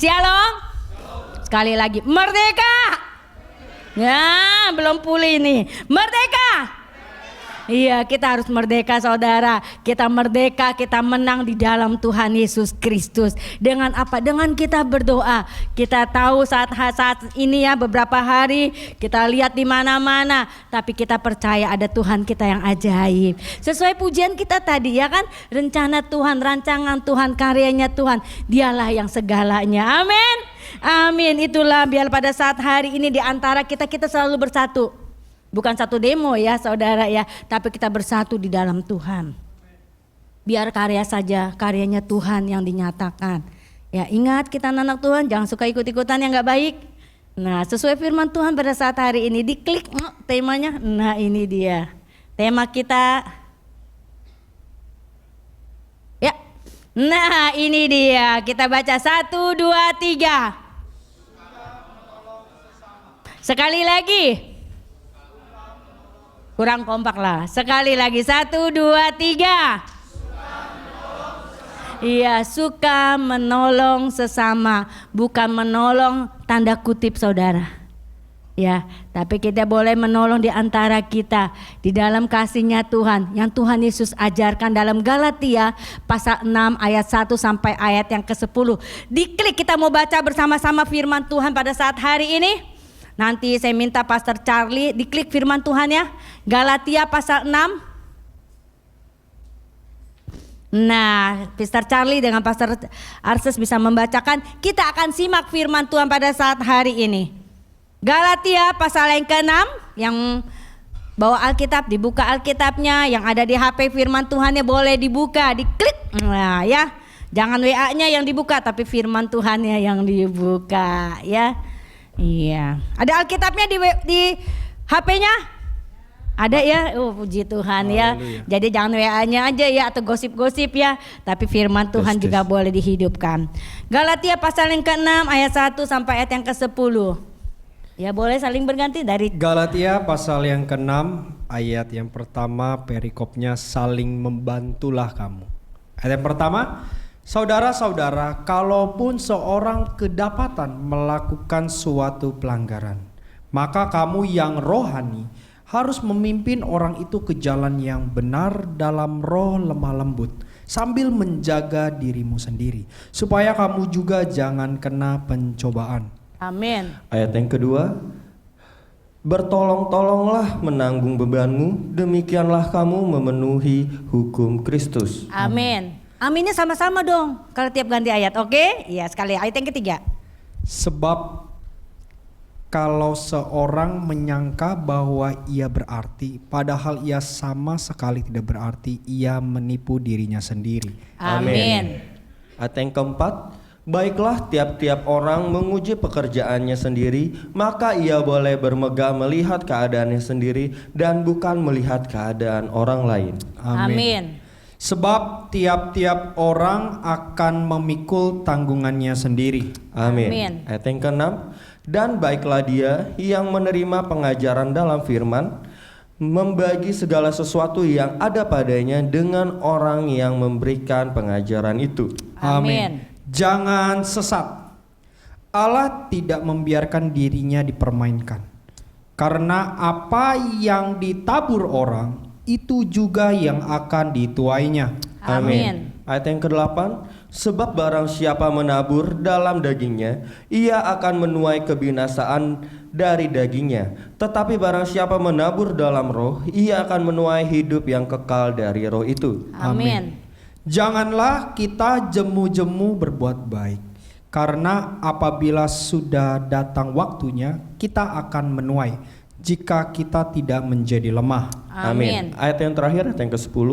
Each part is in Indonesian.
Shalom. Sekali lagi, merdeka. Ya, belum pulih nih. Merdeka. Iya, kita harus merdeka saudara. Kita merdeka, kita menang di dalam Tuhan Yesus Kristus. Dengan apa? Dengan kita berdoa. Kita tahu saat ini ya, beberapa hari kita lihat di mana-mana, tapi kita percaya ada Tuhan kita yang ajaib. Sesuai pujian kita tadi ya kan, rencana Tuhan, rancangan Tuhan, karyanya Tuhan, dialah yang segalanya. Amin. Amin. Itulah biar pada saat hari ini di antara kita selalu bersatu. Bukan satu demo ya saudara ya, tapi kita bersatu di dalam Tuhan. Biar karya saja, karyanya Tuhan yang dinyatakan. Ya ingat, kita anak Tuhan, jangan suka ikut-ikutan yang gak baik. Nah sesuai firman Tuhan pada saat hari ini, diklik temanya. Nah ini dia tema kita. Ya, nah ini dia, kita baca 1, 2, 3. Sekali lagi. Kurang kompak lah. Sekali lagi 1, 2, 3. Iya, suka menolong sesama, bukan menolong tanda kutip saudara. Ya, tapi kita boleh menolong di antara kita di dalam kasihnya Tuhan yang Tuhan Yesus ajarkan dalam Galatia pasal 6 ayat 1 sampai ayat yang ke-10. Diklik, kita mau baca bersama-sama firman Tuhan pada saat hari ini. Nanti saya minta Pastor Charlie diklik firman Tuhan ya. Galatia pasal 6. Nah, Pastor Charlie dengan Pastor Arses bisa membacakan. Kita akan simak firman Tuhan pada saat hari ini. Galatia pasal yang ke-6. Yang bawa Alkitab, dibuka Alkitabnya. Yang ada di HP firman Tuhannya boleh dibuka, diklik. Nah ya, jangan WA-nya yang dibuka, tapi firman Tuhannya yang dibuka ya. Iya, ada Alkitabnya di HP-nya? Ada ya? Puji Tuhan ya. Jadi jangan WA-nya aja ya atau gosip-gosip ya, tapi firman Tuhan juga boleh dihidupkan. Galatia pasal yang ke-6 ayat 1 sampai ayat yang ke-10. Ya boleh saling berganti dari Galatia pasal yang ke-6 ayat yang pertama, perikopnya saling membantulah kamu. Ayat yang pertama, saudara-saudara, kalaupun seorang kedapatan melakukan suatu pelanggaran, maka kamu yang rohani harus memimpin orang itu ke jalan yang benar dalam roh lemah lembut, sambil menjaga dirimu sendiri, supaya kamu juga jangan kena pencobaan. Amin. Ayat yang kedua, bertolong-tolonglah menanggung bebanmu, demikianlah kamu memenuhi hukum Kristus. Amin. Aminnya sama-sama dong kalau tiap ganti ayat, oke? Iya sekali. Ayat yang ketiga. Sebab kalau seorang menyangka bahwa ia berarti, padahal ia sama sekali tidak berarti, ia menipu dirinya sendiri. Amin. Ayat yang keempat, baiklah tiap-tiap orang menguji pekerjaannya sendiri, maka ia boleh bermegah melihat keadaannya sendiri dan bukan melihat keadaan orang lain. Amin. Sebab tiap-tiap orang akan memikul tanggungannya sendiri. Amin. Amin. Ayat yang ke-6, dan baiklah dia yang menerima pengajaran dalam firman, membagi segala sesuatu yang ada padanya dengan orang yang memberikan pengajaran itu. Amin. Jangan sesat. Allah tidak membiarkan dirinya dipermainkan. Karena apa yang ditabur orang, itu juga yang akan dituainya. Amin. Ayat yang ke-8, sebab barang siapa menabur dalam dagingnya, ia akan menuai kebinasaan dari dagingnya. Tetapi barang siapa menabur dalam roh, ia akan menuai hidup yang kekal dari roh itu. Amin. Janganlah kita jemu-jemu berbuat baik, karena apabila sudah datang waktunya, kita akan menuai jika kita tidak menjadi lemah. Amin. Ayat yang terakhir, ayat yang ke-10.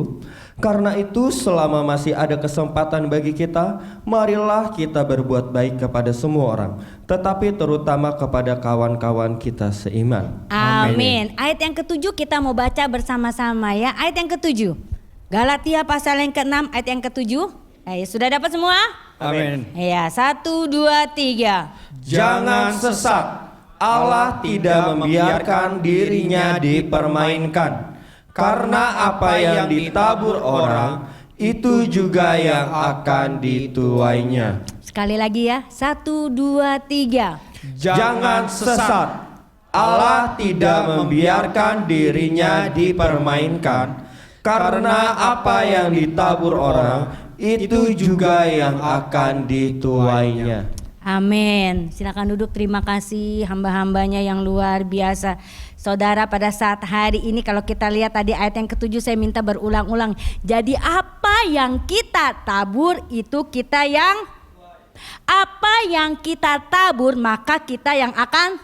Karena itu selama masih ada kesempatan bagi kita, marilah kita berbuat baik kepada semua orang, tetapi terutama kepada kawan-kawan kita seiman. Amin. Ayat yang ke-7 kita mau baca bersama-sama ya. Ayat yang ke-7. Galatia pasal yang ke-6 ayat yang ke-7. Ayo, sudah dapat semua? Amin. Ya, 1, 2, 3. Jangan sesat. Allah tidak membiarkan dirinya dipermainkan. Karena apa yang ditabur orang, itu juga yang akan dituainya. Sekali lagi ya, 1, 2, 3. Jangan sesat. Allah tidak membiarkan dirinya dipermainkan, karena apa yang ditabur orang itu juga yang akan dituainya. Amin. Silakan duduk. Terima kasih hamba-hambanya yang luar biasa. Saudara, pada saat hari ini kalau kita lihat tadi ayat yang ke-7, saya minta berulang-ulang. Jadi apa yang kita tabur itu kita yang, apa yang kita tabur maka kita yang akan.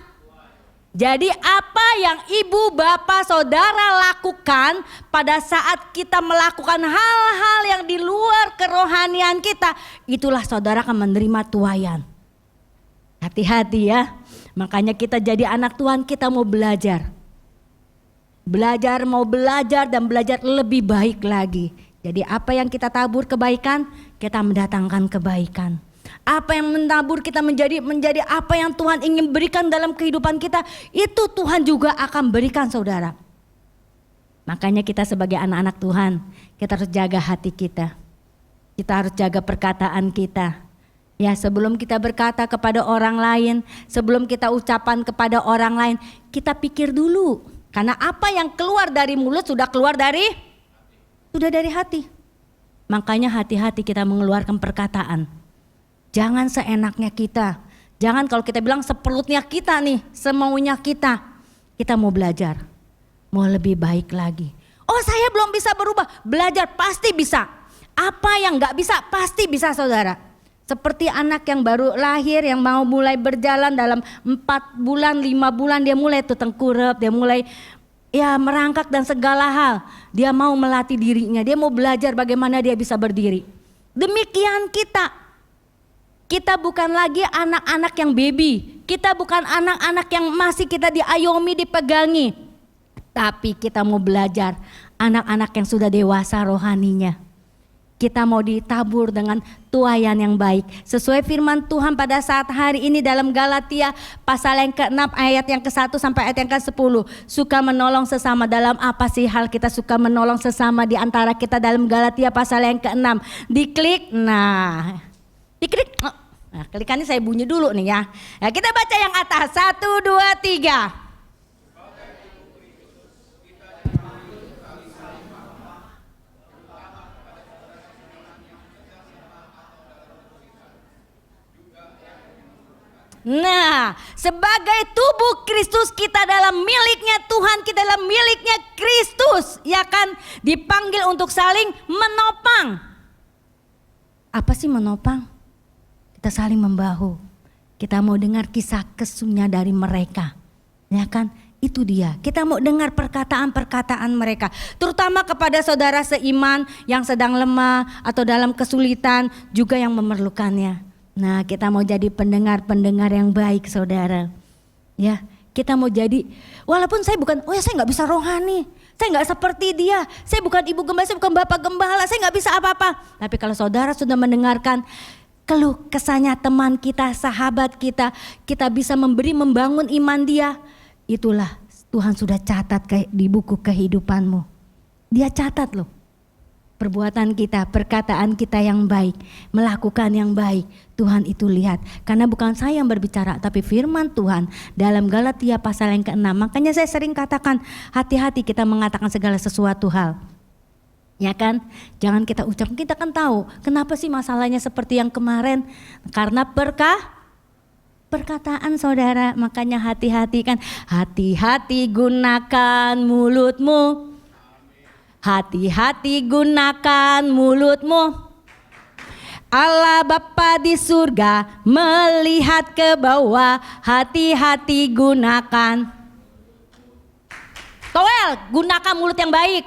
Jadi apa yang ibu, bapak, saudara lakukan pada saat kita melakukan hal-hal yang di luar kerohanian kita, itulah saudara akan menerima tuaian. Hati-hati ya. Makanya kita jadi anak Tuhan, kita mau belajar. Mau belajar dan belajar lebih baik lagi. Jadi apa yang kita tabur kebaikan, kita mendatangkan kebaikan. Apa yang menabur kita menjadi apa yang Tuhan ingin berikan dalam kehidupan kita, itu Tuhan juga akan berikan saudara. Makanya kita sebagai anak-anak Tuhan, kita harus jaga hati kita. Kita harus jaga perkataan kita. Ya, sebelum kita berkata kepada orang lain, sebelum kita ucapan kepada orang lain, kita pikir dulu. Karena apa yang keluar dari mulut sudah dari hati. Makanya hati-hati kita mengeluarkan perkataan. Jangan seenaknya kita. Jangan kalau kita bilang seperutnya kita nih, semaunya kita. Kita mau belajar, mau lebih baik lagi. Oh, saya belum bisa berubah. Belajar pasti bisa. Apa yang gak bisa pasti bisa saudara. Seperti anak yang baru lahir yang mau mulai berjalan dalam 4 bulan, 5 bulan dia mulai tuh tengkurap, dia mulai ya merangkak dan segala hal. Dia mau melatih dirinya, dia mau belajar bagaimana dia bisa berdiri. Demikian kita. Kita bukan lagi anak-anak yang baby. Kita bukan anak-anak yang masih kita diayomi, dipegangi. Tapi kita mau belajar anak-anak yang sudah dewasa rohaninya. Kita mau ditabur dengan tuaian yang baik. Sesuai firman Tuhan pada saat hari ini dalam Galatia pasal yang ke-6 ayat yang ke-1 sampai ayat yang ke-10. Suka menolong sesama, dalam apa sih hal kita suka menolong sesama di antara kita dalam Galatia pasal yang ke-6. Diklik, diklik. Nah, klikannya saya bunyi dulu nih ya. Nah, kita baca yang atas. 1, 2, 3. Nah, sebagai tubuh Kristus kita dalam miliknya Tuhan, kita dalam miliknya Kristus, ya kan, dipanggil untuk saling menopang. Apa sih menopang? Kita saling membahu. Kita mau dengar kisah kesunya dari mereka, ya kan? Itu dia. Kita mau dengar perkataan-perkataan mereka, terutama kepada saudara seiman yang sedang lemah atau dalam kesulitan, juga yang memerlukannya. Nah, kita mau jadi pendengar-pendengar yang baik saudara. Ya, kita mau jadi, walaupun saya bukan, saya nggak bisa rohani, saya nggak seperti dia, saya bukan ibu gembala, saya bukan bapak gembala, saya nggak bisa apa-apa. Tapi kalau saudara sudah mendengarkan keluh kesahnya teman kita, sahabat kita, kita bisa membangun iman dia. Itulah Tuhan sudah catat di buku kehidupanmu. Dia catat loh. Perbuatan kita, perkataan kita yang baik, melakukan yang baik, Tuhan itu lihat. Karena bukan saya yang berbicara, tapi firman Tuhan dalam Galatia pasal yang ke-6. Makanya saya sering katakan, hati-hati kita mengatakan segala sesuatu hal. Ya kan? Jangan kita ucap, kita kan tahu kenapa sih masalahnya seperti yang kemarin. Karena perkataan saudara. Makanya hati-hati kan. Hati-hati gunakan mulutmu. Hati-hati gunakan mulutmu. Allah Bapa di surga melihat ke bawah. Hati-hati gunakan. Toel, gunakan mulut yang baik.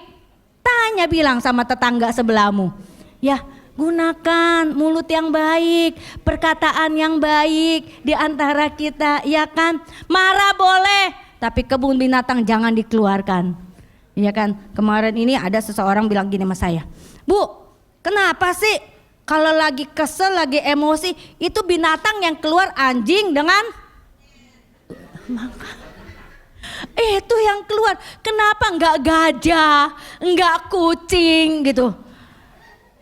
Tanya bilang sama tetangga sebelahmu. Ya, gunakan mulut yang baik, perkataan yang baik di antara kita, ya kan? Marah boleh, tapi kebun binatang jangan dikeluarkan. Ya kan, kemarin ini ada seseorang bilang gini sama saya, Bu, kenapa sih kalau lagi kesel, lagi emosi, itu binatang yang keluar anjing dengan itu yang keluar, kenapa enggak gajah, enggak kucing gitu?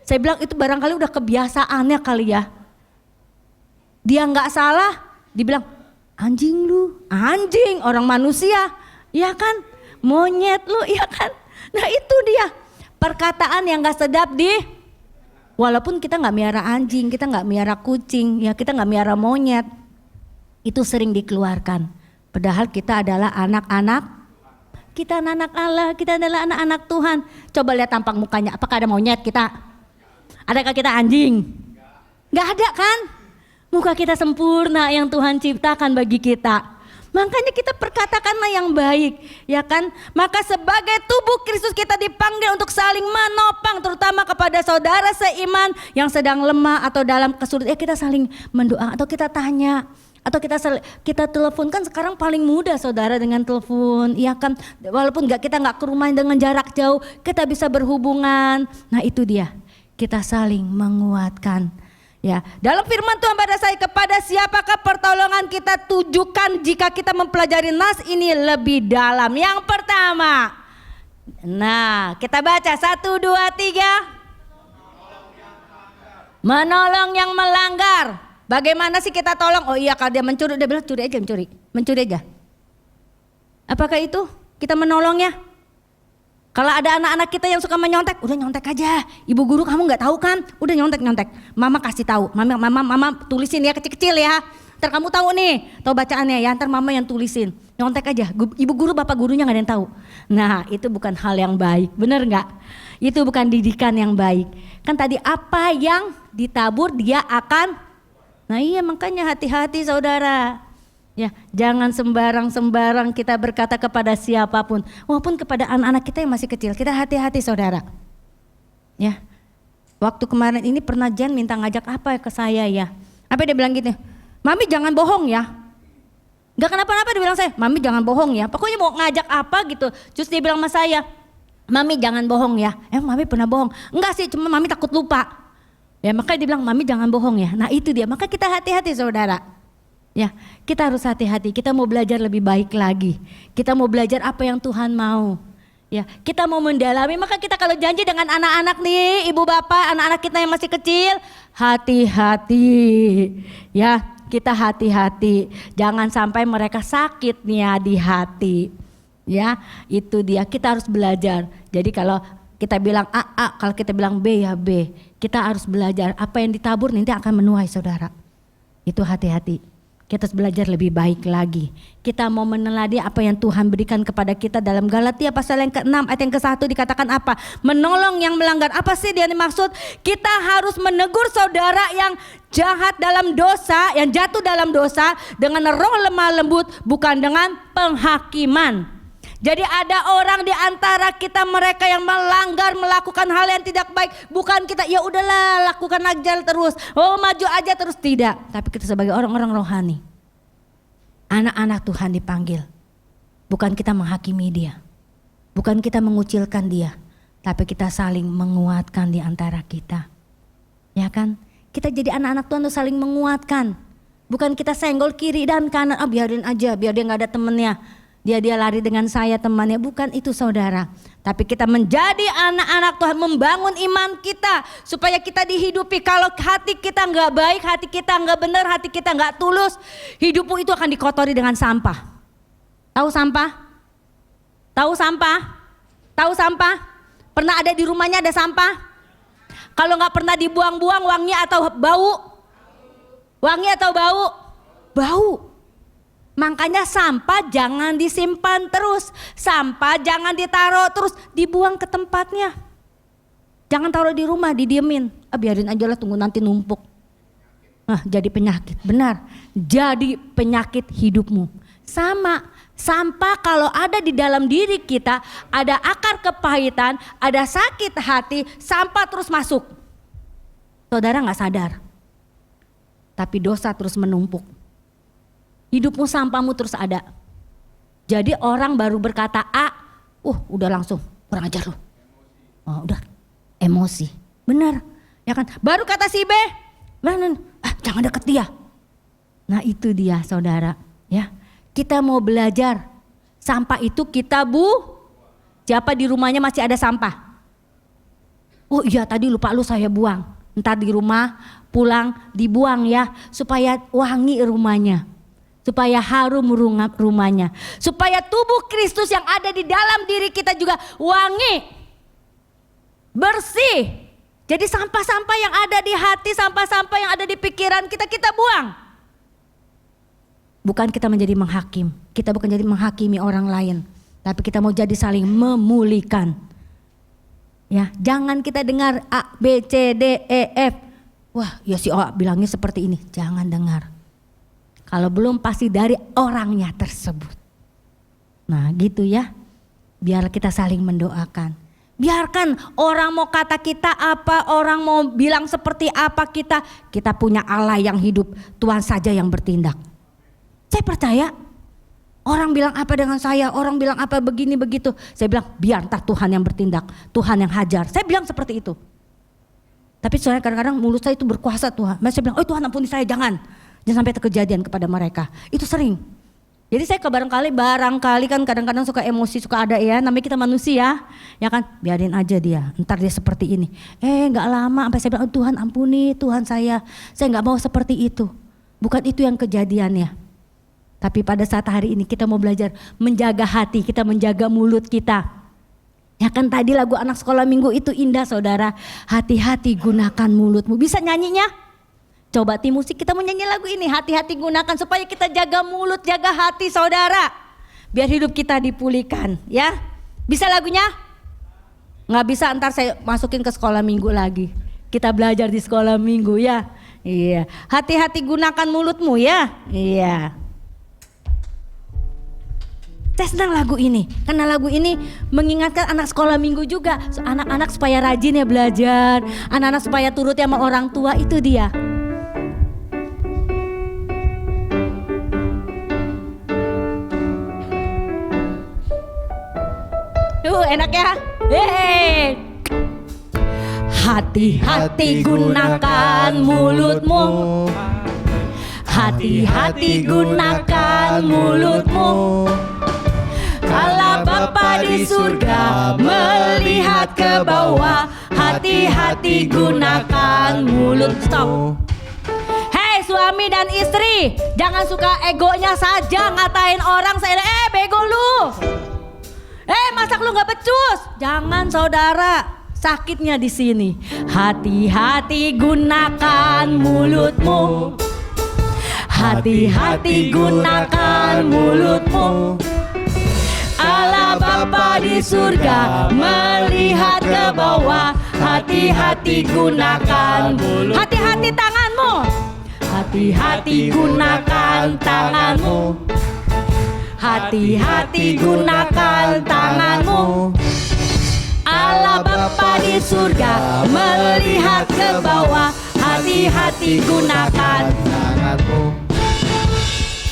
Saya bilang itu barangkali udah kebiasaannya kali ya. Dia nggak salah, dibilang anjing lu, anjing orang manusia, ya kan? Monyet lu, ya kan? Nah itu dia perkataan yang nggak sedap walaupun kita nggak miara anjing, kita nggak miara kucing, ya kita nggak miara monyet, itu sering dikeluarkan. Padahal kita adalah anak-anak, kita anak Allah, kita adalah anak-anak Tuhan. Coba lihat tampang mukanya, apakah ada monyet kita? Adakah kita anjing? Nggak ada kan? Muka kita sempurna yang Tuhan ciptakan bagi kita. Makanya kita perkatakanlah yang baik, ya kan? Maka sebagai tubuh Kristus kita dipanggil untuk saling menopang, terutama kepada saudara seiman yang sedang lemah atau dalam kesulitan. Ya kita saling mendoa atau kita tanya atau kita telepon, kan sekarang paling mudah saudara dengan telepon, ya kan? Walaupun kita nggak ke rumah dengan jarak jauh, kita bisa berhubungan. Nah itu dia, kita saling menguatkan. Ya, dalam firman Tuhan pada saya, kepada siapakah pertolongan kita tujukan jika kita mempelajari nas ini lebih dalam? Yang pertama, nah kita baca 1, 2, 3. Menolong yang melanggar. Bagaimana sih kita tolong? Oh iya, kalau dia mencuri, dia bilang curi aja, mencuri aja. Apakah itu kita menolongnya? Kalau ada anak-anak kita yang suka menyontek, udah nyontek aja. Ibu guru kamu nggak tahu kan? Udah nyontek. Mama kasih tahu. Mama tulisin ya kecil-kecil ya. Ntar kamu tahu nih, tahu bacaannya ya. Ntar mama yang tulisin. Nyontek aja. Ibu guru, bapak gurunya nggak ada yang tahu. Nah itu bukan hal yang baik, bener nggak? Itu bukan didikan yang baik. Kan tadi apa yang ditabur dia akan. Nah iya, makanya hati-hati saudara. Ya, jangan sembarang kita berkata kepada siapapun, walaupun kepada anak-anak kita yang masih kecil, kita hati-hati saudara. Ya, waktu kemarin ini pernah Jan minta ngajak apa ke saya ya. Apa dia bilang gitu, Mami jangan bohong ya. Gak kenapa-napa dia bilang saya, Mami jangan bohong ya. Pokoknya mau ngajak apa gitu, terus dia bilang sama saya, Mami jangan bohong ya. Mami pernah bohong? Enggak sih, cuma Mami takut lupa. Ya makanya dia bilang Mami jangan bohong ya. Nah itu dia, maka kita hati-hati saudara. Ya, kita harus hati-hati. Kita mau belajar lebih baik lagi. Kita mau belajar apa yang Tuhan mau. Ya, kita mau mendalami. Maka kita kalau janji dengan anak-anak nih, ibu bapak, anak-anak kita yang masih kecil, hati-hati. Ya, kita hati-hati. Jangan sampai mereka sakit nih ya di hati. Ya, itu dia. Kita harus belajar. Jadi kalau kita bilang A, kalau kita bilang B ya B. Kita harus belajar. Apa yang ditabur nanti akan menuai saudara. Itu hati-hati. Kita harus belajar lebih baik lagi. Kita mau meneladi apa yang Tuhan berikan kepada kita dalam Galatia pasal yang ke-6 ayat yang ke-1 dikatakan apa? Menolong yang melanggar. Apa sih dia dimaksud? Kita harus menegur saudara yang jahat dalam dosa, yang jatuh dalam dosa dengan roh lemah lembut, bukan dengan penghakiman. Jadi ada orang di antara kita mereka yang melanggar, melakukan hal yang tidak baik, bukan kita ya udahlah lakukan aja terus, maju aja terus, tidak. Tapi kita sebagai orang-orang rohani, anak-anak Tuhan dipanggil, bukan kita menghakimi dia, bukan kita mengucilkan dia, tapi kita saling menguatkan di antara kita. Ya kan? Kita jadi anak-anak Tuhan tuh saling menguatkan, bukan kita senggol kiri dan kanan, biarin aja, biar dia nggak ada temennya. Dia lari dengan saya temannya, bukan itu saudara. Tapi kita menjadi anak-anak Tuhan, membangun iman kita supaya kita dihidupi. Kalau hati kita nggak baik, hati kita nggak benar, hati kita nggak tulus, hidupmu itu akan dikotori dengan sampah. Tahu sampah? Tahu sampah? Tahu sampah? Pernah ada di rumahnya ada sampah? Kalau nggak pernah dibuang-buang, wangi atau bau? Wangi atau bau? Bau. Makanya sampah jangan disimpan terus, sampah jangan ditaruh terus, dibuang ke tempatnya. Jangan taruh di rumah, didiemin. Biarin aja lah, tunggu nanti numpuk. Jadi penyakit, benar. Jadi penyakit hidupmu. Sama, sampah kalau ada di dalam diri kita, ada akar kepahitan, ada sakit hati, sampah terus masuk. Saudara gak sadar, tapi dosa terus menumpuk. Hidupmu sampahmu terus ada. Jadi orang baru berkata A, udah langsung kurang ajar lu. Udah emosi, benar, ya kan? Baru kata si B, jangan deket dia. Nah itu dia saudara, ya. Kita mau belajar sampah itu kita siapa di rumahnya masih ada sampah? Oh iya tadi lupa lu saya buang. Ntar di rumah pulang dibuang ya. Supaya wangi rumahnya. Supaya harum rumahnya. Supaya tubuh Kristus yang ada di dalam diri kita juga wangi. Bersih. Jadi sampah-sampah yang ada di hati, sampah-sampah yang ada di pikiran kita buang. Bukan kita menjadi menghakim. Kita bukan jadi menghakimi orang lain. Tapi kita mau jadi saling memulihkan. Ya, jangan kita dengar A, B, C, D, E, F. Wah, ya si O bilangnya seperti ini. Jangan dengar. Kalau belum pasti dari orangnya tersebut. Nah, gitu ya. Biar kita saling mendoakan. Biarkan orang mau kata kita apa, orang mau bilang seperti apa kita punya Allah yang hidup, Tuhan saja yang bertindak. Saya percaya orang bilang apa dengan saya, orang bilang apa begini begitu. Saya bilang biar ntar Tuhan yang bertindak, Tuhan yang hajar. Saya bilang seperti itu. Tapi soalnya kadang-kadang mulut saya itu berkuasa Tuhan. Saya bilang, oh Tuhan ampuni saya, jangan sampai terkejadian kepada mereka. Itu sering. Jadi saya barangkali kan kadang-kadang suka emosi, suka ada ya, namanya kita manusia, ya kan, biarin aja dia, ntar dia seperti ini. Gak lama sampai saya bilang, oh, Tuhan ampuni, Tuhan saya gak mau seperti itu. Bukan itu yang kejadiannya. Tapi pada saat hari ini kita mau belajar menjaga hati, kita menjaga mulut kita. Ya kan tadi lagu anak sekolah minggu itu indah saudara, hati-hati gunakan mulutmu. Bisa nyanyinya? Coba tim musik kita menyanyi lagu ini, hati-hati gunakan supaya kita jaga mulut, jaga hati saudara. Biar hidup kita dipulihkan ya. Bisa lagunya? Nggak bisa ntar saya masukin ke sekolah minggu lagi. Kita belajar di sekolah minggu ya. Iya, hati-hati gunakan mulutmu ya. Iya. Saya senang lagu ini, karena lagu ini mengingatkan anak sekolah minggu juga. Anak-anak supaya rajin ya belajar, anak-anak supaya turut sama orang tua, itu dia. Enak ya. Hati-hati gunakan mulutmu. Hati-hati gunakan mulutmu. Kalau Bapa di surga melihat ke bawah, hati-hati gunakan mulut. Stop. Hei suami dan istri, jangan suka egonya saja ngatain orang. Saya bego lu. Masak lu nggak becus? Jangan saudara, sakitnya di sini. Hati-hati gunakan mulutmu. Hati-hati gunakan mulutmu. Allah Bapa di surga melihat ke bawah. Hati-hati gunakan mulut. Hati-hati tanganmu. Hati-hati gunakan tanganmu. Hati-hati gunakan tanganmu. Allah Bapa di surga melihat ke bawah. Hati-hati gunakan tanganmu.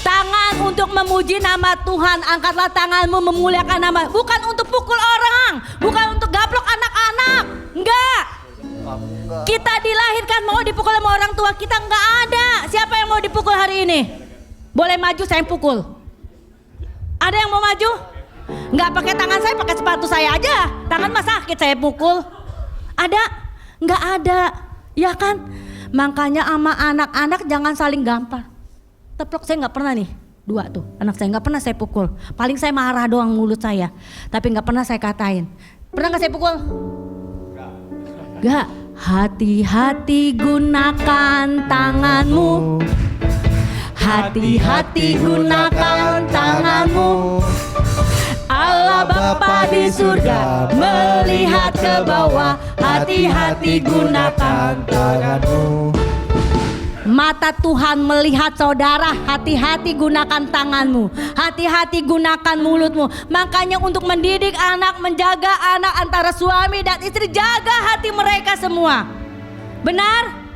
Tangan untuk memuji nama Tuhan. Angkatlah tanganmu memuliakan nama. Bukan untuk pukul orang, bukan untuk gaplok anak-anak. Enggak. Kita dilahirkan mau dipukul sama orang tua kita, enggak ada. Siapa yang mau dipukul hari ini? Boleh maju, saya pukul. Ada yang mau maju? Nggak pakai tangan saya, pakai sepatu saya aja. Tangan mah sakit saya pukul. Ada? Nggak ada. Ya kan? Makanya sama anak-anak jangan saling gampar. Teplok saya nggak pernah nih. 2 tuh. Anak saya nggak pernah saya pukul. Paling saya marah doang mulut saya. Tapi nggak pernah saya katain. Pernah nggak saya pukul? Nggak. Hati-hati gunakan tanganmu. Hati-hati gunakan tanganmu. Allah Bapa di surga melihat ke bawah. Hati-hati gunakan tanganmu. Mata Tuhan melihat saudara, hati-hati gunakan tanganmu. Hati-hati gunakan mulutmu. Makanya untuk mendidik anak, menjaga anak antara suami dan istri, jaga hati mereka semua. Benar?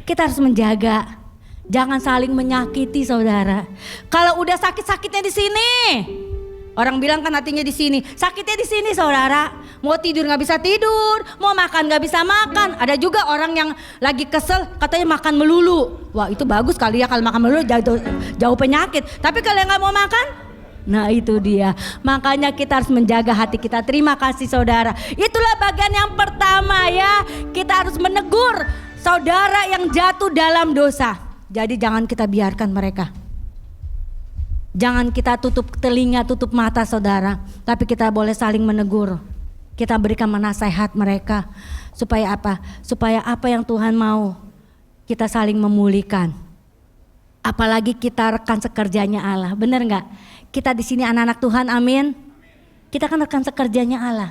Kita harus menjaga. Jangan saling menyakiti saudara. Kalau udah sakit-sakitnya di sini. Orang bilang kan hatinya di sini. Sakitnya di sini saudara. Mau tidur nggak bisa tidur, mau makan nggak bisa makan. Ada juga orang yang lagi kesel katanya makan melulu. Wah itu bagus kali ya kalau makan melulu jauh penyakit. Tapi kalau yang nggak mau makan, Nah itu dia. Makanya kita harus menjaga hati kita. Terima kasih saudara. Itulah bagian yang pertama ya. Kita harus menegur saudara yang jatuh dalam dosa. Jadi jangan kita biarkan mereka. Jangan kita tutup telinga, tutup mata saudara. Tapi kita boleh saling menegur. Kita berikan nasihat mereka. Supaya apa? Supaya apa yang Tuhan mau kita saling memulihkan. Apalagi kita rekan sekerjanya Allah. Benar gak? Kita di sini anak-anak Tuhan, amin. Kita kan rekan sekerjanya Allah.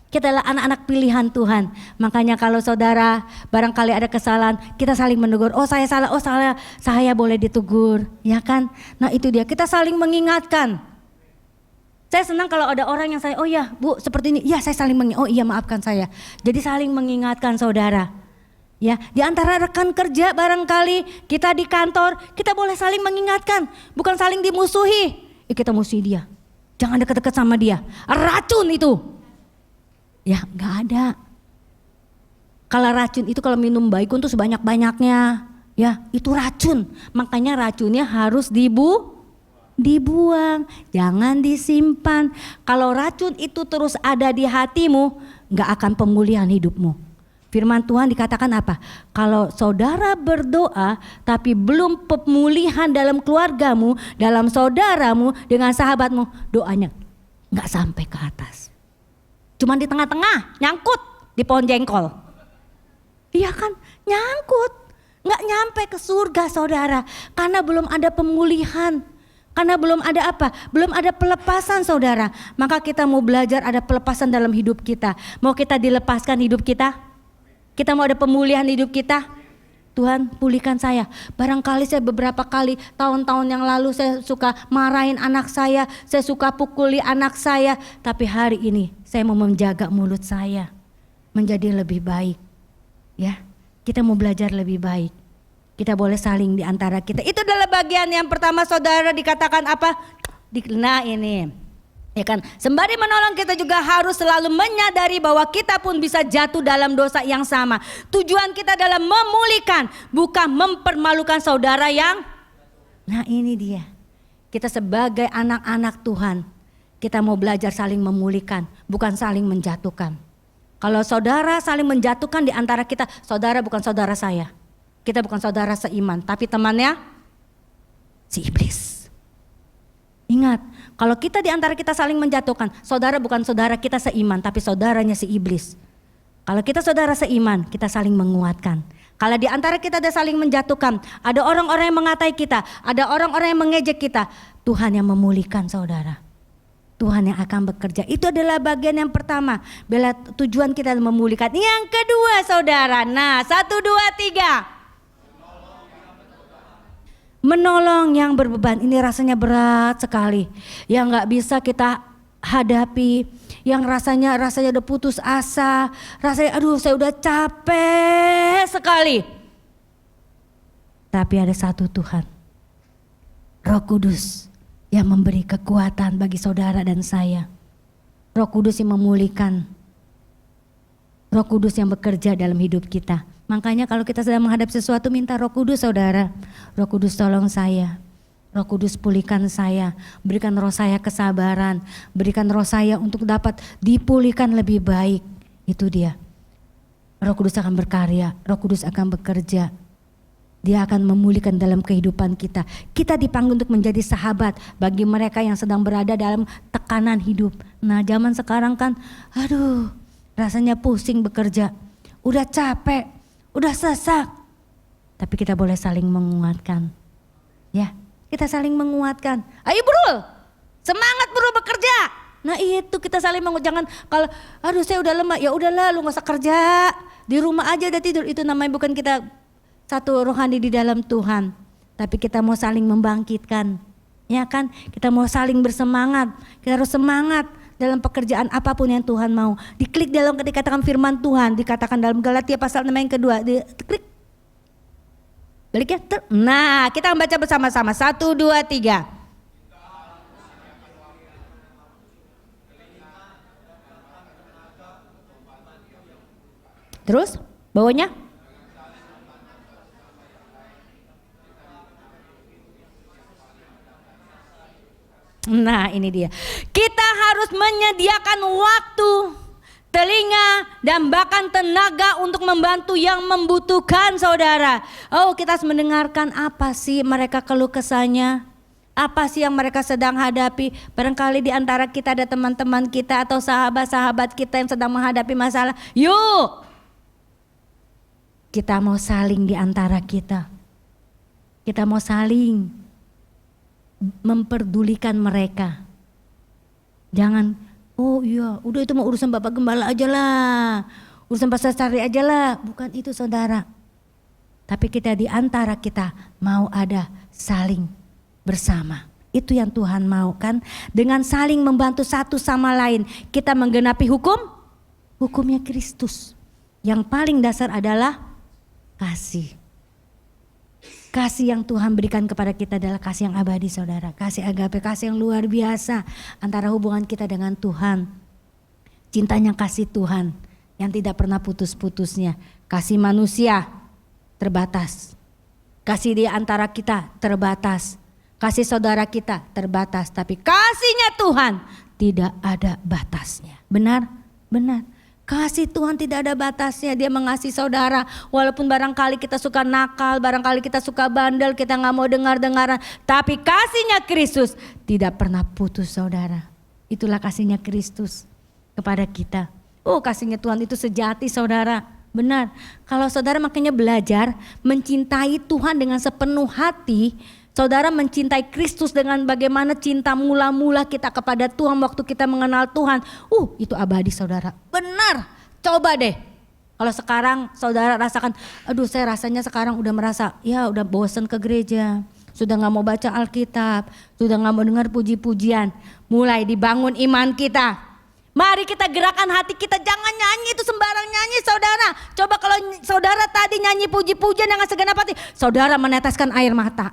Kita adalah anak-anak pilihan Tuhan. Makanya kalau saudara barangkali ada kesalahan, kita saling menegur. Oh saya salah, oh salah, saya boleh ditegur, ya kan? Nah itu dia, kita saling mengingatkan. Saya senang kalau ada orang yang saya, oh ya Bu seperti ini, ya saya saling mengingatkan, oh iya maafkan saya. Jadi saling mengingatkan saudara. Ya, di antara rekan kerja barangkali kita di kantor, kita boleh saling mengingatkan, bukan saling dimusuhi. Kita musuhi dia, jangan dekat-dekat sama dia, racun itu. Ya nggak ada. Kalau racun itu kalau minum baygon tuh sebanyak-banyaknya, ya itu racun. Makanya racunnya harus dibuang, jangan disimpan. Kalau racun itu terus ada di hatimu, nggak akan pemulihan hidupmu. Firman Tuhan dikatakan apa? Kalau saudara berdoa tapi belum pemulihan dalam keluargamu, dalam saudaramu, dengan sahabatmu, doanya nggak sampai ke atas. Cuman di tengah-tengah, nyangkut di pohon jengkol. Iya kan? Nyangkut. Nggak nyampe ke surga saudara. Karena belum ada pemulihan. Karena belum ada apa? Belum ada pelepasan saudara. Maka kita mau belajar ada pelepasan dalam hidup kita. Mau kita dilepaskan hidup kita? Kita mau ada pemulihan hidup kita? Tuhan pulihkan saya. Barangkali saya beberapa kali tahun-tahun yang lalu saya suka marahin anak saya suka pukuli anak saya. Tapi hari ini saya mau menjaga mulut saya menjadi lebih baik. Ya, kita mau belajar lebih baik. Kita boleh saling di antara kita. Itu adalah bagian yang pertama saudara dikatakan apa? Nah ini. Ya kan, sembari menolong kita juga harus selalu menyadari bahwa kita pun bisa jatuh dalam dosa yang sama. Tujuan kita adalah memulihkan, bukan mempermalukan saudara yang. Nah ini dia, kita sebagai anak-anak Tuhan, kita mau belajar saling memulihkan, bukan saling menjatuhkan. Kalau saudara saling menjatuhkan di antara kita, saudara bukan saudara saya. Kita bukan saudara seiman, tapi temannya si iblis. Ingat, kalau kita di antara kita saling menjatuhkan, saudara bukan saudara kita seiman, tapi saudaranya si iblis. Kalau kita saudara seiman, kita saling menguatkan. Kalau di antara kita ada saling menjatuhkan, ada orang-orang yang mengatai kita, ada orang-orang yang mengejek kita, Tuhan yang memulihkan saudara. Tuhan yang akan bekerja. Itu adalah bagian yang pertama. Bila tujuan kita memulihkan. Yang kedua saudara, nah 1, 2, 3. Menolong yang berbeban, ini rasanya berat sekali. Yang gak bisa kita hadapi, yang rasanya udah putus asa, rasanya aduh saya udah capek sekali. Tapi ada satu Tuhan, Roh Kudus yang memberi kekuatan bagi saudara dan saya. Roh Kudus yang memulihkan, Roh Kudus yang bekerja dalam hidup kita. Makanya kalau kita sedang menghadapi sesuatu, minta Roh Kudus saudara. Roh Kudus tolong saya, Roh Kudus pulihkan saya, berikan roh saya kesabaran, berikan roh saya untuk dapat dipulihkan lebih baik. Itu dia. Roh Kudus akan berkarya, Roh Kudus akan bekerja. Dia akan memulihkan dalam kehidupan kita. Kita dipanggil untuk menjadi sahabat bagi mereka yang sedang berada dalam tekanan hidup. Nah zaman sekarang kan, aduh rasanya pusing bekerja, udah capek, udah sesak, tapi kita boleh saling menguatkan, ya kita saling menguatkan. Ayo Brul, semangat Brul bekerja. Nah itu kita saling jangan kalau aduh saya udah lemah, ya udahlah lu nggak usah kerja, di rumah aja udah tidur. Itu namanya bukan kita satu rohani di dalam Tuhan, tapi kita mau saling membangkitkan, ya kan? Kita mau saling bersemangat, kita harus semangat dalam pekerjaan apapun yang Tuhan mau. Diklik dalam dikatakan firman Tuhan, dikatakan dalam Galatia pasal 6 yang kedua, diklik. Balik ya. Nah, kita akan baca bersama-sama. 1, 2, 3. Terus bawahnya? Nah ini dia. Kita harus menyediakan waktu, telinga, dan bahkan tenaga untuk membantu yang membutuhkan saudara. Oh kita harus mendengarkan apa sih mereka keluh kesahnya. Apa sih yang mereka sedang hadapi. Barangkali di antara kita ada teman-teman kita atau sahabat-sahabat kita yang sedang menghadapi masalah. Yuk kita mau saling di antara kita. Kita mau saling memperdulikan mereka. Jangan, oh iya udah itu mau urusan Bapak Gembala aja lah, urusan Pastor Cari aja lah. Bukan itu saudara. Tapi kita di antara kita mau ada saling bersama. Itu yang Tuhan mau kan. Dengan saling membantu satu sama lain. Kita menggenapi hukumnya Kristus. Yang paling dasar adalah kasih. Kasih yang Tuhan berikan kepada kita adalah kasih yang abadi saudara. Kasih agape, kasih yang luar biasa antara hubungan kita dengan Tuhan. Cintanya kasih Tuhan yang tidak pernah putus-putusnya. Kasih manusia terbatas. Kasih di antara kita terbatas. Kasih saudara kita terbatas. Tapi kasihnya Tuhan tidak ada batasnya. Benar? Benar. Kasih Tuhan tidak ada batasnya. Dia mengasihi saudara. Walaupun barangkali kita suka nakal, barangkali kita suka bandel, kita gak mau dengar-dengaran. Tapi kasihnya Kristus tidak pernah putus saudara. Itulah kasihnya Kristus kepada kita. Oh kasihnya Tuhan itu sejati saudara. Benar. Kalau saudara makanya belajar mencintai Tuhan dengan sepenuh hati. Saudara mencintai Kristus dengan bagaimana cinta mula-mula kita kepada Tuhan waktu kita mengenal Tuhan. Itu abadi saudara. Benar. Coba deh. Kalau sekarang saudara rasakan, aduh saya rasanya sekarang udah merasa, ya udah bosan ke gereja. Sudah gak mau baca Alkitab. Sudah gak mau dengar puji-pujian. Mulai dibangun iman kita. Mari kita gerakan hati kita, jangan nyanyi itu sembarang nyanyi saudara. Coba kalau saudara tadi nyanyi puji-pujian dengan segenap hati, saudara meneteskan air mata.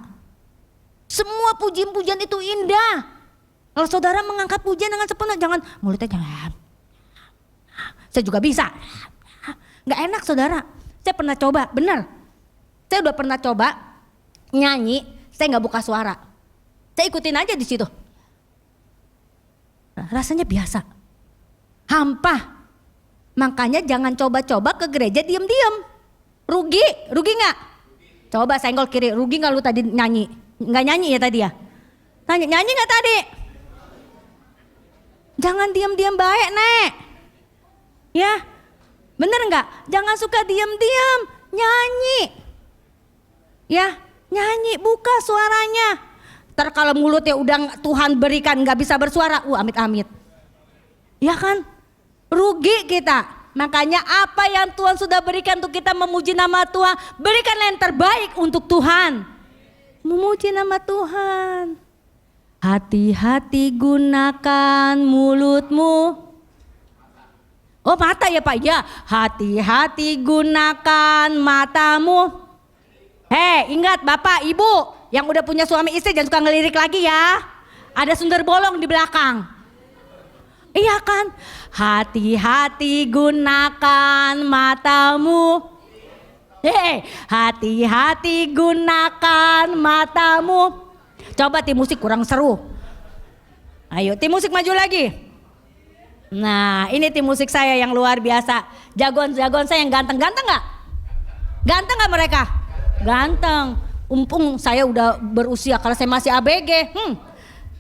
Semua pujian-pujian itu indah. Kalau saudara mengangkat pujian dengan sepenuh, jangan mulutnya jangan. Saya juga bisa. Gak enak saudara. Saya pernah coba, benar. Saya udah pernah coba nyanyi, saya gak buka suara. Saya ikutin aja di situ. Rasanya biasa. Hampa. Makanya jangan coba-coba ke gereja diam-diam. Rugi gak? Coba senggol kiri, rugi gak lu tadi nyanyi? Nggak nyanyi ya tadi ya? Tanya, nyanyi nggak tadi? Jangan diam-diam baik nek. Ya, bener nggak? Jangan suka diam-diam, nyanyi. Ya, nyanyi, buka suaranya. Ntar kalau mulutnya udah Tuhan berikan nggak bisa bersuara, amit-amit. Ya kan? Rugi kita. Makanya apa yang Tuhan sudah berikan untuk kita memuji nama Tuhan, berikanlah yang terbaik untuk Tuhan. Memuji nama Tuhan. Hati-hati gunakan mulutmu. Oh mata ya Pak, ya. Hati-hati gunakan matamu. Ingat Bapak Ibu yang udah punya suami istri jangan suka ngelirik lagi ya. Ada sundel bolong di belakang. Iya kan? Hati-hati gunakan matamu. Hati-hati gunakan matamu. Coba tim musik kurang seru. Ayo tim musik maju lagi. Nah ini tim musik saya yang luar biasa. Jagoan-jagoan saya yang ganteng-ganteng gak? Ganteng gak mereka? Ganteng. Umpung saya udah berusia, kalau saya masih ABG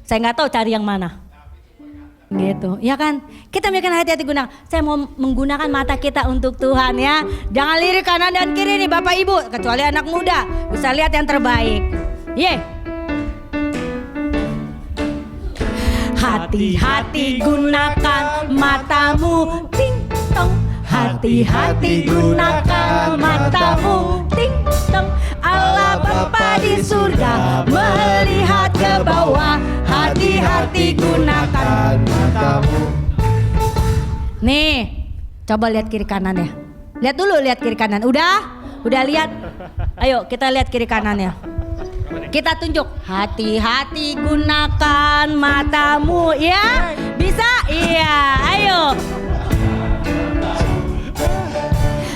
saya gak tahu cari yang mana. Gitu, ya kan? Kita mikirkan hati-hati gunakan. Saya mau menggunakan mata kita untuk Tuhan ya. Jangan lirik kanan dan kiri nih Bapak Ibu. Kecuali anak muda, bisa lihat yang terbaik. Hati-hati gunakan matamu, ting tong. Hati-hati gunakan matamu, ting tong. Allah Bapa di surga melihat ke bawah. Hati-hati gunakan matamu. Nih, coba lihat kiri kanannya. Lihat dulu, lihat kiri kanan. Udah lihat. Ayo kita lihat kiri kanannya. Kita tunjuk. Hati-hati gunakan matamu, ya. Bisa? Iya. Ayo.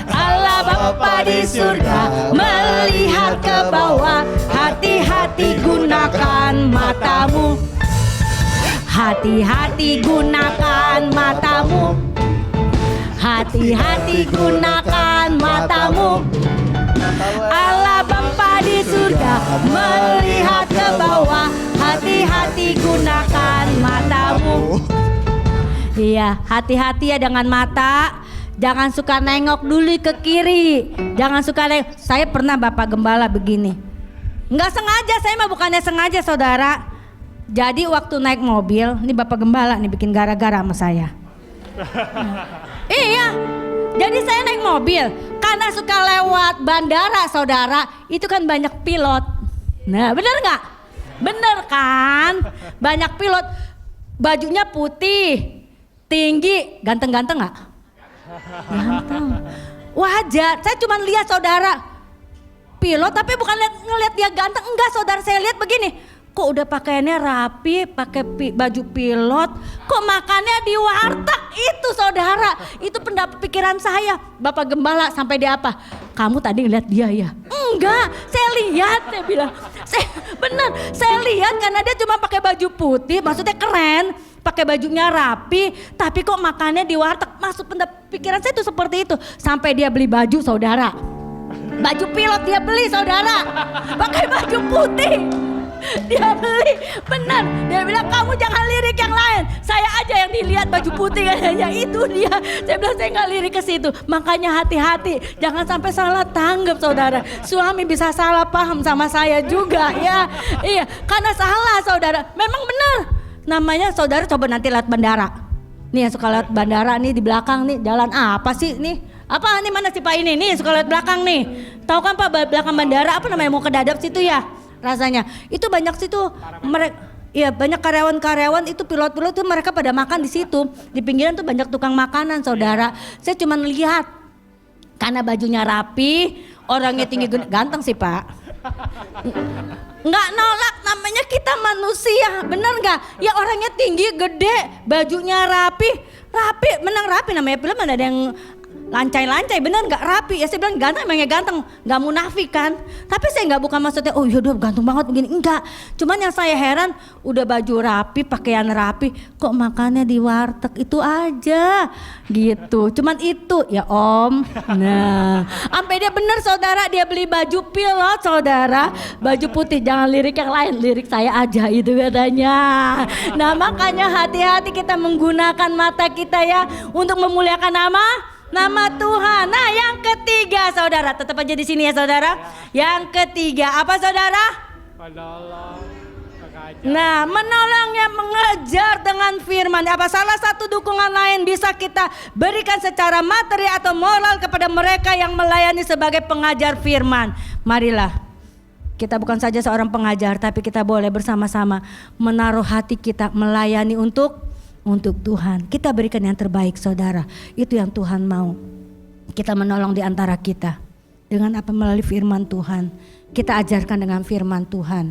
Allah Bapa di surga melihat ke bawah. Hati-hati gunakan matamu. Hati-hati gunakan matamu. Hati-hati gunakan matamu. Allah Bapa di surga melihat ke bawah. Hati-hati gunakan matamu. Iya, hati-hati ya dengan mata. Jangan suka nengok dulu ke kiri. Jangan suka nengok. Saya pernah Bapak Gembala begini. Nggak sengaja, saya mah bukannya sengaja saudara. Jadi waktu naik mobil, ini Bapak Gembala nih bikin gara-gara sama saya. Iya, jadi saya naik mobil karena suka lewat bandara saudara. Itu kan banyak pilot. Nah bener nggak? Bener kan? Banyak pilot. Bajunya putih, tinggi, ganteng-ganteng nggak? Ganteng. Wajar, saya cuma lihat saudara pilot tapi bukan ngeliat dia ganteng. Enggak saudara, saya lihat begini. Kok udah pakaiannya rapi, pakai baju pilot, kok makannya di warteg itu saudara. Itu pendapat pikiran saya. Bapak Gembala sampai dia apa? Kamu tadi ngeliat dia ya? Enggak, saya lihat, saya bilang. Saya lihat karena dia cuma pakai baju putih, maksudnya keren. Pakai bajunya rapi, tapi kok makannya di warteg. Maksud pendapat pikiran saya itu seperti itu. Sampai dia beli baju saudara. Baju pilot dia beli saudara. Pakai baju putih. Dia beli, benar. Dia bilang kamu jangan lirik yang lain. Saya aja yang dilihat baju putih katanya, itu dia. Saya bilang saya nggak lirik ke situ. Makanya hati-hati, jangan sampai salah tanggap saudara. Suami bisa salah paham sama saya juga ya. Iya, karena salah saudara. Memang benar. Namanya saudara coba nanti lihat bandara. Nih yang suka lihat bandara nih di belakang nih jalan apa sih nih? Apa nih mana sih Pak ini? Nih suka lihat belakang nih. Tahu kan Pak belakang bandara apa namanya mau ke Dadap situ ya? Rasanya itu banyak situ mereka, ya banyak karyawan-karyawan itu pilot-pilot itu mereka pada makan di situ. Di pinggiran tuh banyak tukang makanan saudara. Saya cuma lihat karena bajunya rapi, orangnya tinggi ganteng sih Pak. Nggak nolak, namanya kita manusia, bener nggak? Ya orangnya tinggi, gede, bajunya rapi, menang rapi namanya film mana ada yang lancai-lancai, bener nggak rapi? Ya saya bilang ganteng, emangnya ganteng, nggak munafik kan? Tapi saya nggak bukan maksudnya, oh yaudah ganteng banget begini, enggak. Cuman yang saya heran, udah baju rapi, pakaian rapi, kok makannya di warteg itu aja, gitu. Cuman itu ya Om. Nah, sampai dia bener saudara, dia beli baju pilot saudara, baju putih, jangan lirik yang lain, lirik saya aja itu katanya. Nah makanya hati-hati kita menggunakan mata kita ya untuk memuliakan nama Tuhan. Nah yang ketiga saudara, tetap aja di sini ya saudara. Yang ketiga apa saudara? Menolong, mengajar. Nah menolongnya mengajar dengan firman. Apa salah satu dukungan lain bisa kita berikan secara materi atau moral kepada mereka yang melayani sebagai pengajar firman. Marilah kita bukan saja seorang pengajar, tapi kita boleh bersama-sama menaruh hati kita melayani untuk Tuhan. Kita berikan yang terbaik saudara. Itu yang Tuhan mau. Kita menolong di antara kita. Dengan apa? Melalui firman Tuhan. Kita ajarkan dengan firman Tuhan.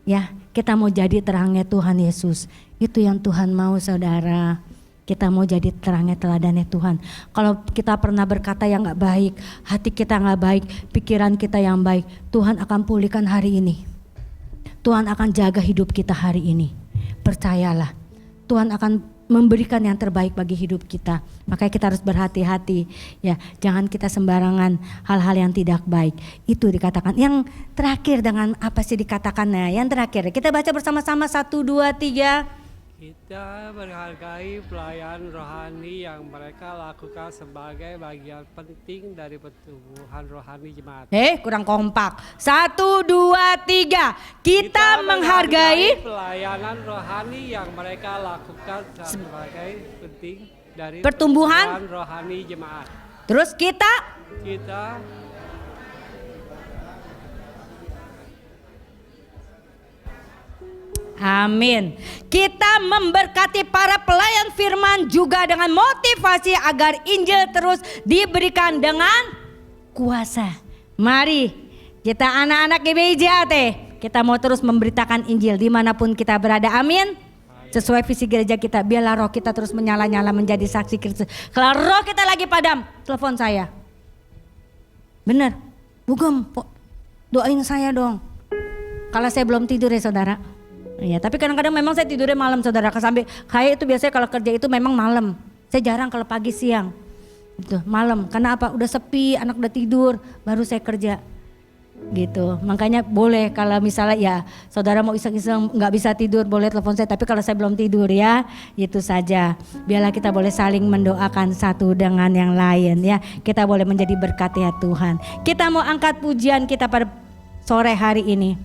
Ya, kita mau jadi terangnya Tuhan Yesus. Itu yang Tuhan mau saudara. Kita mau jadi terangnya teladannya Tuhan. Kalau kita pernah berkata yang gak baik, hati kita gak baik, pikiran kita yang baik, Tuhan akan pulihkan hari ini. Tuhan akan jaga hidup kita hari ini. Percayalah. Tuhan akan memberikan yang terbaik bagi hidup kita. Makanya kita harus berhati-hati ya, jangan kita sembarangan hal-hal yang tidak baik. Itu dikatakan. Yang terakhir dengan apa sih dikatakannya? Yang terakhir kita baca bersama-sama 1, 2, 3. Kita menghargai pelayan rohani yang mereka lakukan sebagai bagian penting dari pertumbuhan rohani jemaat. Kurang kompak. 1, 2, 3. Kita menghargai pelayanan rohani yang mereka lakukan sebagai penting dari pertumbuhan rohani jemaat. Terus kita amin. Kita memberkati para pelayan firman juga dengan motivasi agar Injil terus diberikan dengan kuasa. Mari kita anak-anak GBIJAT, kita mau terus memberitakan Injil dimanapun kita berada. Amin. Sesuai visi gereja kita, biarlah roh kita terus menyala-nyala menjadi saksi Kristus. Kalau roh kita lagi padam, telepon saya. Bener, Bugem, doain saya dong. Kalau saya belum tidur ya saudara. Iya, tapi kadang-kadang memang saya tidurnya malam saudara. Sampai kayak itu biasanya kalau kerja itu memang malam. Saya jarang kalau pagi siang. Itu malam. Karena apa? Udah sepi, anak udah tidur, baru saya kerja. Gitu. Makanya boleh kalau misalnya ya saudara mau iseng-iseng nggak bisa tidur, boleh telepon saya. Tapi kalau saya belum tidur ya, itu saja. Biarlah kita boleh saling mendoakan satu dengan yang lain ya. Kita boleh menjadi berkat ya Tuhan. Kita mau angkat pujian kita pada sore hari ini.